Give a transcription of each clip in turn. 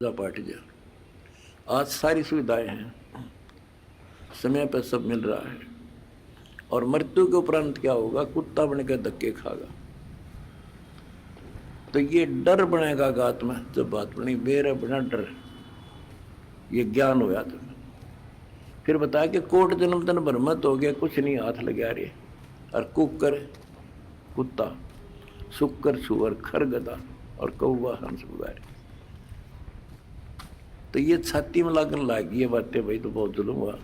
पूजा पाठ जा। आज सारी सुविधाएं हैं, समय पर सब मिल रहा है, और मृत्यु के उपरांत क्या होगा? कुत्ता बनकर धक्के खागा। तो ये डर बनेगा गात में, जब बात बनी मेरा बिना डर, ये ज्ञान होया तो फिर बताया कि कोट जन्म तन भ्रमत हो गया, कुछ नहीं हाथ लगा रहे। और कुकर कुत्ता, शुक्र सुअर खर गदा, और कौवा हंस बुगारे। तो ये छाती में लगन लगी ये बातें, भाई तो बहुत जुल्म हुआ।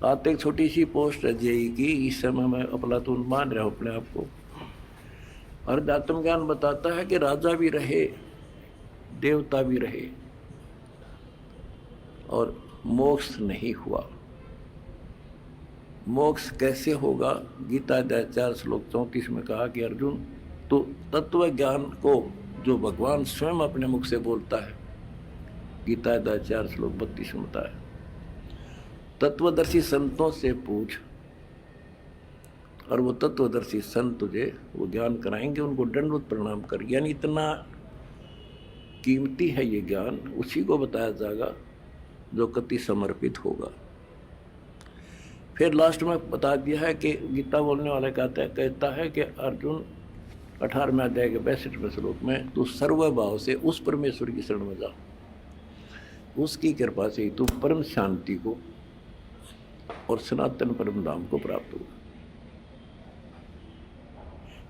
आते एक छोटी सी पोस्ट है जेई की, इस समय मैं अफलातून मान रहा हूं अपने आप को। और अध्यात्म ज्ञान बताता है कि राजा भी रहे, देवता भी रहे, और मोक्ष नहीं हुआ। मोक्ष कैसे होगा? गीता अध्याय 4 श्लोक 34 में कहा कि अर्जुन, तो तत्व ज्ञान को जो भगवान स्वयं अपने मुख से बोलता है, गीता अध्याय 4 श्लोक 32 में बताया, तत्वदर्शी संतों से पूछ, और वो तत्वदर्शी संत तुझे वो ज्ञान कराएंगे, उनको दंडवत प्रणाम कर। यानी इतना कीमती है ये ज्ञान, उसी को बताया जाएगा जो कति समर्पित होगा। फिर लास्ट में बता दिया है कि गीता बोलने वाला कहता है कि अर्जुन 18वें अध्याय के 62वें श्लोक में, तू सर्वभाव से उस परमेश्वर की शरण में जा, उसकी कृपा से ही तू परम शांति को और सनातन परम धाम को प्राप्त होगा।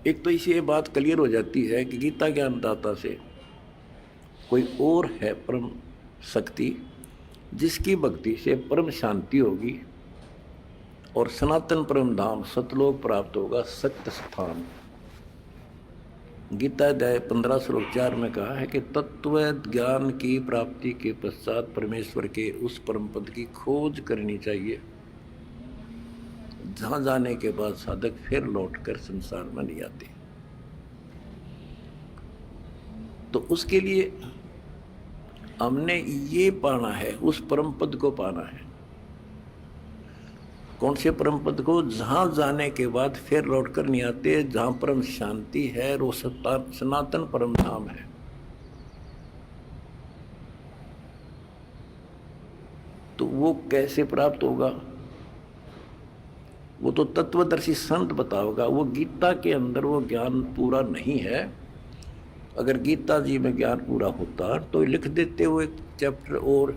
एक तो इसे ये बात क्लियर हो जाती है कि गीता ज्ञानदाता से कोई और है परम शक्ति, जिसकी भक्ति से परम शांति होगी और सनातन परम धाम सतलोक प्राप्त होगा, सत्य स्थान। गीता अध्याय 15 श्लोक 4 में कहा है कि तत्व ज्ञान की प्राप्ति के पश्चात परमेश्वर के उस परम पद की खोज करनी चाहिए, जहां जाने के बाद साधक फिर लौटकर संसार में नहीं आते। तो उसके लिए हमने ये पाना है, उस परम पद को पाना है। कौन से परम पद को? जहां जाने के बाद फिर लौटकर नहीं आते, जहां परम शांति है, वो सनातन परम धाम है। तो वो कैसे प्राप्त होगा? वो तो तत्वदर्शी संत बताओगा। वो गीता के अंदर वो ज्ञान पूरा नहीं है। अगर गीता जी में ज्ञान पूरा होता तो लिख देते वो एक चैप्टर और,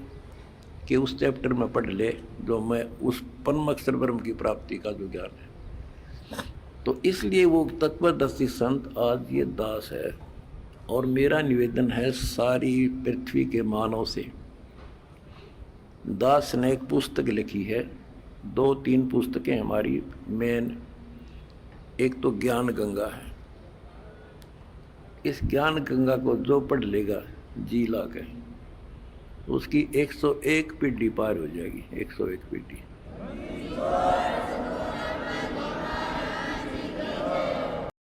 कि उस चैप्टर में पढ़ ले जो मैं उस परम अक्षर ब्रह्म की प्राप्ति का जो ज्ञान है। तो इसलिए वो तत्वदर्शी संत आज ये दास है। और मेरा निवेदन है सारी पृथ्वी के मानव से, दास ने एक पुस्तक लिखी है, 2-3 पुस्तकें हमारी मेन, एक तो ज्ञान गंगा है। इस ज्ञान गंगा को जो पढ़ लेगा जी ला के, उसकी 101 पीढ़ी पार हो जाएगी, 101 पीढ़ी।